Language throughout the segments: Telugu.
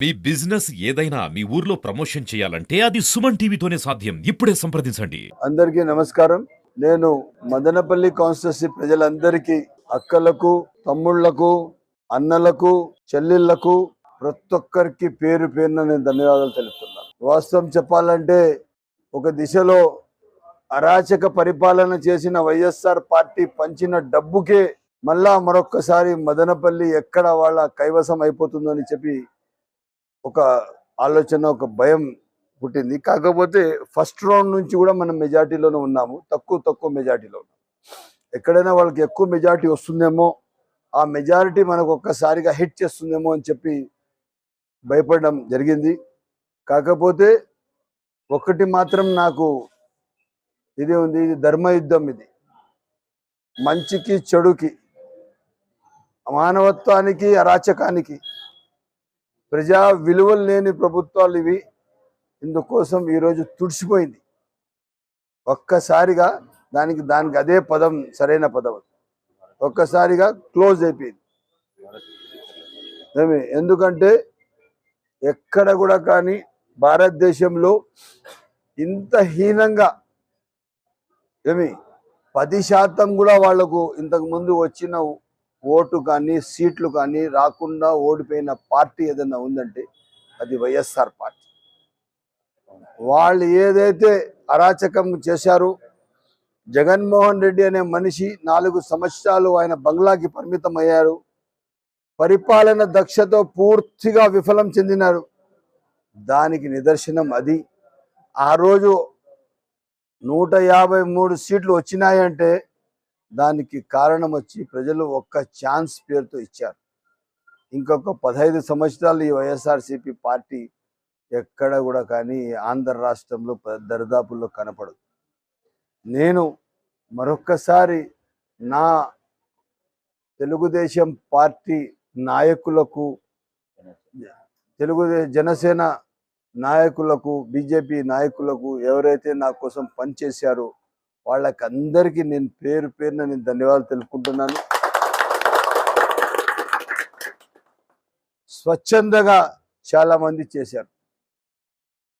మీ బిజినెస్ ఏదైనా మీ ఊర్లో ప్రమోషన్ చేయాలంటే అది సుమన్ టీవీతోనే సాధ్యం. ఇప్పుడే సంప్రదించండి. అందరికీ నమస్కారం. నేను మదనపల్లి కాన్స్టిట్యూన్సీ ప్రజలందరికీ, అక్కలకు, తమ్ముళ్లకు, అన్నలకు, చెల్లెళ్లకు, ప్రతి ఒక్కరికి పేరు పేరున నేను ధన్యవాదాలు తెలుపుతున్నాను. వాస్తవం చెప్పాలంటే ఒక దిశలో అరాచక పరిపాలన చేసిన వైఎస్ఆర్ పార్టీ పంచిన డబ్బుకే మళ్ళా మరొక్కసారి మదనపల్లి ఎక్కడ వాళ్ళ కైవసం అయిపోతుందో అని చెప్పి ఒక ఆలోచన, ఒక భయం పుట్టింది. కాకపోతే ఫస్ట్ రౌండ్ నుంచి కూడా మనం మెజార్టీలోనే ఉన్నాము, తక్కువ మెజార్టీలో ఉన్నాము. ఎక్కడైనా వాళ్ళకి ఎక్కువ మెజార్టీ వస్తుందేమో, ఆ మెజారిటీ మనకు ఒక్కసారిగా హిట్ చేస్తుందేమో అని చెప్పి భయపడడం జరిగింది. కాకపోతే ఒక్కటి మాత్రం నాకు ఇది ఉంది, ఇది ధర్మయుద్ధం. ఇది మంచికి చెడుకి, మానవత్వానికి అరాచకానికి, ప్రజా విలువలు లేని ప్రభుత్వాలు ఇవి. ఇందుకోసం ఈరోజు తుడిచిపోయింది. ఒక్కసారిగా దానికి అదే పదం, సరైన పదం. ఒక్కసారిగా క్లోజ్ అయిపోయింది. ఎందుకంటే ఎక్కడ కూడా కానీ భారతదేశంలో ఇంత హీనంగా 10% కూడా వాళ్లకు ఇంతకుముందు వచ్చిన ఓటు కానీ సీట్లు కానీ రాకుండా ఓడిపోయిన పార్టీ ఏదైనా ఉందంటే అది వైఎస్ఆర్ పార్టీ. వాళ్ళు ఏదైతే అరాచకం చేశారో, జగన్మోహన్ రెడ్డి అనే మనిషి 4 సంవత్సరాలు ఆయన బంగ్లాకి పరిమితం అయ్యారు. పరిపాలన దక్షతో పూర్తిగా విఫలం చెందినారు. దానికి నిదర్శనం అది. ఆ రోజు 153 సీట్లు వచ్చినాయంటే దానికి కారణం వచ్చి ప్రజలు ఒక్క ఛాన్స్ పేరుతో ఇచ్చారు. ఇంకొక 15 సంవత్సరాలు ఈ వైఎస్ఆర్సీపీ పార్టీ ఎక్కడ కూడా కానీ ఆంధ్ర రాష్ట్రంలో దరిదాపుల్లో కనపడదు. నేను మరొక్కసారి నా తెలుగుదేశం పార్టీ నాయకులకు, జనసేన నాయకులకు, బీజేపీ నాయకులకు, ఎవరైతే నా కోసం పనిచేశారో వాళ్ళకందరికీ నేను పేరు పేరున నేను ధన్యవాదాలు తెలుపుకుంటున్నాను. స్వచ్ఛందగా చాలా మంది చేశారు.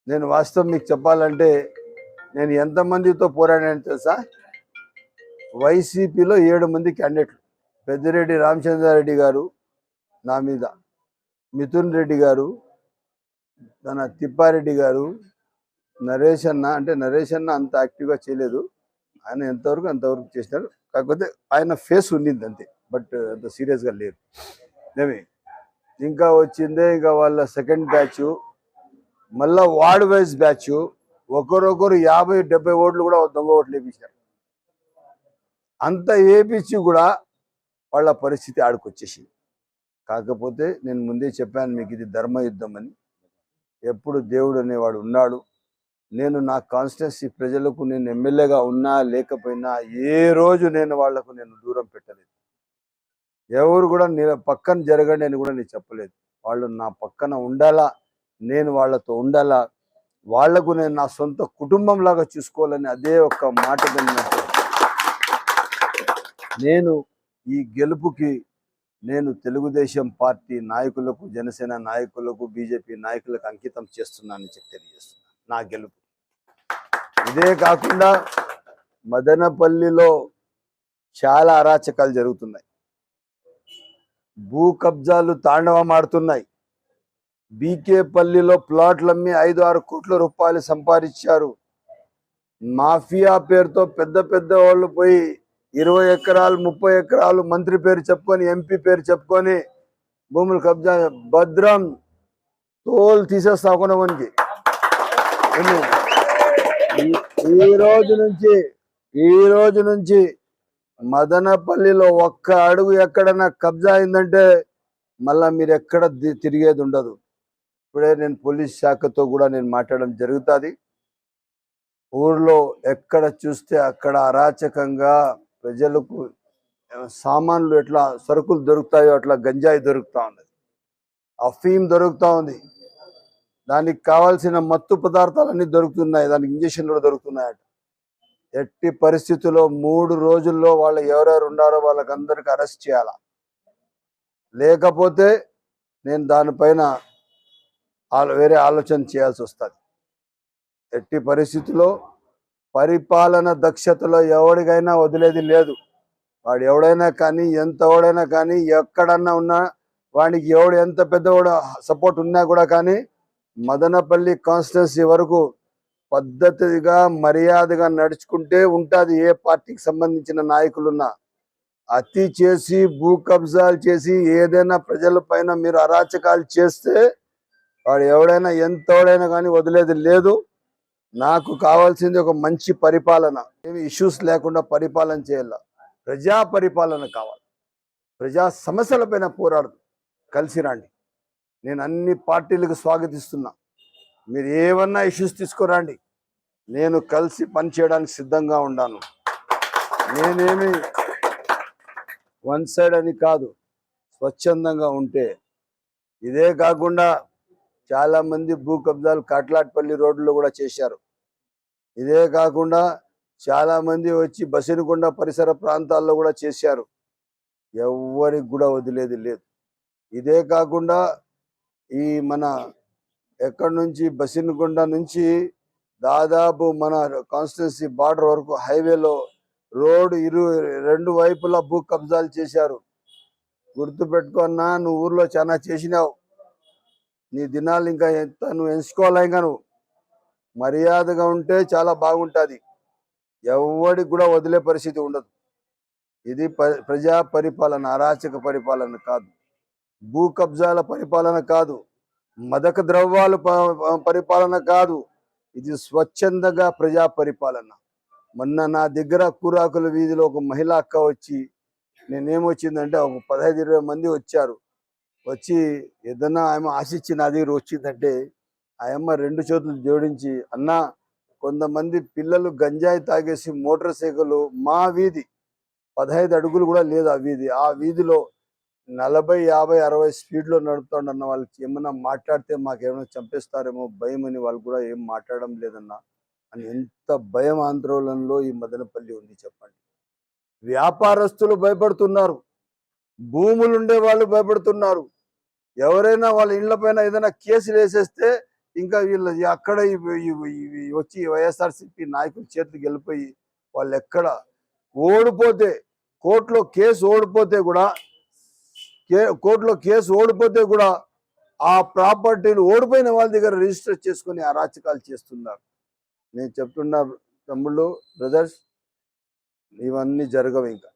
నేను వాస్తవం మీకు చెప్పాలంటే నేను ఎంతమందితో పోరాడానని తెలుసా? వైసీపీలో 7 మంది క్యాండిడేట్లు. పెద్దిరెడ్డి రామచంద్రారెడ్డి గారు నా మీద, మిథున్ రెడ్డి గారు, తన తిప్పారెడ్డి గారు, నరేష్ అన్న అంత యాక్టివ్గా చేయలేదు. ఆయన అంతవరకు చేసినారు. కాకపోతే ఆయన ఫేస్ ఉండింది అంతే, బట్ అంత సీరియస్గా లేదు. ఇంకా వచ్చిందే ఇంకా వాళ్ళ సెకండ్ బ్యాచ్, మళ్ళా వార్డ్ వైజ్ బ్యాచ్. ఒకరొకరు 50-70 ఓట్లు కూడా దొంగ ఓట్లు వేయించారు. అంత వేయించి కూడా వాళ్ళ పరిస్థితి ఆడుకొచ్చేసింది. కాకపోతే నేను ముందే చెప్పాను మీకు, ఇది ధర్మయుద్ధం అని. ఎప్పుడు దేవుడు అనేవాడు ఉన్నాడు. నేను నా కాన్స్టిట్యున్సీ ప్రజలకు నేను ఎమ్మెల్యేగా ఉన్నా లేకపోయినా ఏ రోజు నేను వాళ్లకు దూరం పెట్టలేదు. ఎవరు కూడా పక్కన జరగండి అని కూడా నేను చెప్పలేదు. వాళ్ళు నా పక్కన ఉండాలా, నేను వాళ్ళతో ఉండాలా, వాళ్లకు నేను నా సొంత కుటుంబం లాగా చూసుకోవాలని అదే ఒక్క మాట. నేను ఈ గెలుపుకి నేను తెలుగుదేశం పార్టీ నాయకులకు, జనసేన నాయకులకు, బీజేపీ నాయకులకు అంకితం చేస్తున్నానని చెప్పి తెలియజేస్తున్నాను. నా గెలుపు ఇదే కాకుండా మదనపల్లిలో చాలా అరాచకాలు జరుగుతున్నాయి. భూ కబ్జాలు తాండవమాడుతున్నాయి. బీకేపల్లిలో ప్లాట్లమ్మి 5-6 కోట్ల రూపాయలు సంపాదించారు. మాఫియా పేరుతో పెద్ద వాళ్ళు పోయి 20 ఎకరాలు 30 ఎకరాలు మంత్రి పేరు చెప్పుకొని, ఎంపీ పేరు చెప్పుకొని భూములు కబ్జా. భద్రం తోలు తీసేస్తా కొనవనికి. ఈ రోజు నుంచి మదనపల్లిలో ఒక్క అడుగు ఎక్కడన్నా కబ్జా అయిందంటే మళ్ళా మీరు ఎక్కడ తిరిగేది ఉండదు. ఇప్పుడే నేను పోలీస్ శాఖతో కూడా నేను మాట్లాడడం జరుగుతుంది. ఊర్లో ఎక్కడ చూస్తే అక్కడ అరాచకంగా ప్రజలకు సామాన్లు ఎట్లా సరుకులు దొరుకుతాయో అట్లా గంజాయి దొరుకుతా ఉన్నది, అఫీమ్ దొరుకుతా ఉంది, దానికి కావాల్సిన మత్తు పదార్థాలన్నీ దొరుకుతున్నాయి, దానికి ఇంజక్షన్లు కూడా దొరుకుతున్నాయట. ఎట్టి పరిస్థితుల్లో 3 రోజుల్లో వాళ్ళు ఎవరెవరు ఉన్నారో వాళ్ళకందరికీ అరెస్ట్ చేయాల. లేకపోతే నేను దానిపైన వేరే ఆలోచన చేయాల్సి వస్తుంది. ఎట్టి పరిస్థితుల్లో పరిపాలన దక్షతలో ఎవరికైనా వదిలేది లేదు. వాడు ఎవడైనా కానీ, ఎవడైనా కానీ, ఎక్కడన్నా ఉన్నా, వాడికి ఎవడు ఎంత పెద్దవాడు సపోర్ట్ ఉన్నా కూడా కానీ మదనపల్లి కాన్స్టిట్యున్సీ వరకు పద్ధతిగా మర్యాదగా నడుచుకుంటే ఉంటుంది. ఏ పార్టీకి సంబంధించిన నాయకులున్నా అతి చేసి భూ కబ్జాలు చేసి ఏదైనా ప్రజల పైన మీరు అరాచకాలు చేస్తే వాడు ఎవడైనా ఎంతోడైనా కానీ వదిలేది లేదు. నాకు కావాల్సింది ఒక మంచి పరిపాలన, ఏమి ఇష్యూస్ లేకుండా పరిపాలన చేయాల, ప్రజా పరిపాలన కావాలి. ప్రజా సమస్యలపైన పోరాడదు, కలిసి రండి. నేను అన్ని పార్టీలకు స్వాగతిస్తున్నా. మీరు ఏమన్నా ఇష్యూస్ తీసుకురండి, నేను కలిసి పనిచేయడానికి సిద్ధంగా ఉన్నాను. నేనేమి వన్ సైడ్ అని కాదు, స్వచ్ఛందంగా ఉంటే. ఇదే కాకుండా చాలామంది భూ కబ్జాలు కాట్లాట్పల్లి రోడ్లో కూడా చేశారు. ఇదే కాకుండా చాలామంది వచ్చి బసినకొండ పరిసర ప్రాంతాల్లో కూడా చేశారు. ఎవరికి కూడా వదిలేది లేదు. ఇదే కాకుండా ఈ మన ఎక్కడి నుంచి బసినకొండ నుంచి దాదాపు మన కాన్స్టిట్యున్సీ బార్డర్ వరకు హైవేలో రోడ్డు రెండు వైపులా భూ కబ్జాలు చేశారు. గుర్తుపెట్టుకున్నా, నువ్వు ఊర్లో చాలా చేసినావు. నీ దినాలు ఇంకా ఎంత నువ్వు ఎంచుకోవాలి. ఇంకా నువ్వు మర్యాదగా ఉంటే చాలా బాగుంటుంది. ఎవరికి కూడా వదిలే పరిస్థితి ఉండదు. ఇది ప్రజా పరిపాలన, అరాచక పరిపాలన కాదు, భూ కబ్జాల పరిపాలన కాదు, మదక ద్రవ్యాల పరిపాలన కాదు. ఇది స్వచ్ఛందంగా ప్రజా పరిపాలన. మొన్న నా దగ్గర కూరాకుల వీధిలో ఒక మహిళా అక్క వచ్చి, నేనేమొచ్చిందంటే ఒక 15-20 మంది వచ్చారు. వచ్చి ఏదన్నా ఆమె ఆశించి నా దగ్గర వచ్చిందంటే ఆ అమ్మ 2 చేతులు జోడించి, అన్న కొంతమంది పిల్లలు గంజాయి తాగేసి మోటార్ సైకిల్ మా వీధి 15 అడుగులు కూడా లేదు ఆ వీధిలో 40, 50, 60 స్పీడ్లో నడుపుతాడన్న వాళ్ళకి ఏమన్నా మాట్లాడితే మాకేమైనా చంపేస్తారేమో భయం అని వాళ్ళు కూడా ఏం మాట్లాడడం లేదన్న అని. ఎంత భయం ఆందోళనలో ఈ మదనపల్లి ఉంది చెప్పండి. వ్యాపారస్తులు భయపడుతున్నారు, భూములు ఉండే వాళ్ళు భయపడుతున్నారు. ఎవరైనా వాళ్ళ ఇళ్ల పైన ఏదైనా కేసులు వేసేస్తే ఇంకా వీళ్ళు అక్కడ వచ్చి వైఎస్ఆర్సీపీ నాయకుల చేతికి వెళ్ళిపోయి వాళ్ళు ఎక్కడ ఓడిపోతే కోర్టులో కేసు ఓడిపోతే కూడా ఆ ప్రాపర్టీలు ఓడిపోయిన వాళ్ళ దగ్గర రిజిస్టర్ చేసుకుని అరాచకాలు చేస్తున్నారు. నేను చెప్తున్నా తమ్ముళ్ళు, బ్రదర్స్, ఇవన్నీ జరగవు. ఇంకా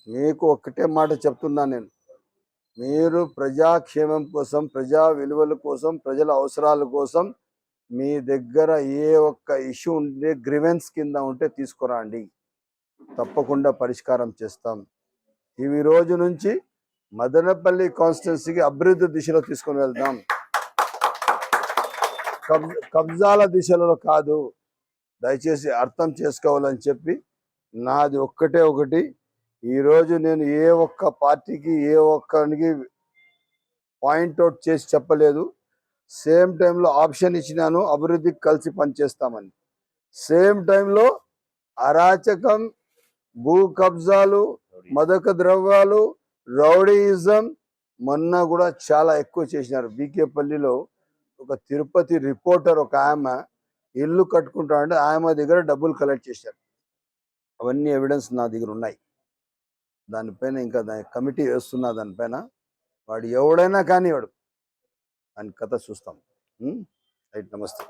మీకు ఒక్కటే మాట చెప్తున్నా నేను, మీరు ప్రజాక్షేమం కోసం, ప్రజా విలువల కోసం, ప్రజల అవసరాల కోసం మీ దగ్గర ఏ ఒక్క ఇష్యూ ఉంటే గ్రివెన్స్ కింద ఉంటే తీసుకురండి, తప్పకుండా పరిష్కారం చేస్తాం. ఈ రోజు నుంచి మదనపల్లి కాన్స్టిట్యున్సీకి అభివృద్ధి దిశలో తీసుకుని వెళ్దాం, కబ్జాల దిశలో కాదు. దయచేసి అర్థం చేసుకోవాలని చెప్పి నాది ఒకటి. ఈరోజు నేను ఏ ఒక్క పార్టీకి ఏ ఒక్కరికి పాయింట్అవుట్ చేసి చెప్పలేదు. సేమ్ టైంలో ఆప్షన్ ఇచ్చినాను, అభివృద్ధికి కలిసి పనిచేస్తామని. సేమ్ టైంలో అరాచకం, భూ కబ్జాలు, మదక ద్రవ్యాలు, రౌడీయిజం మొన్న కూడా చాలా ఎక్కువ చేసినారు. బీకేపల్లిలో ఒక తిరుపతి రిపోర్టర్ ఒక ఆమె ఇల్లు కట్టుకుంటా అంటే ఆమె దగ్గర డబ్బులు కలెక్ట్ చేశారు. అవన్నీ ఎవిడెన్స్ నా దగ్గర ఉన్నాయి. దానిపైన ఇంకా కమిటీ వేస్తున్నా. దానిపైన వాడు ఎవడైనా కానీ వాడు అని కథ చూస్తాం. రైట్, నమస్తే.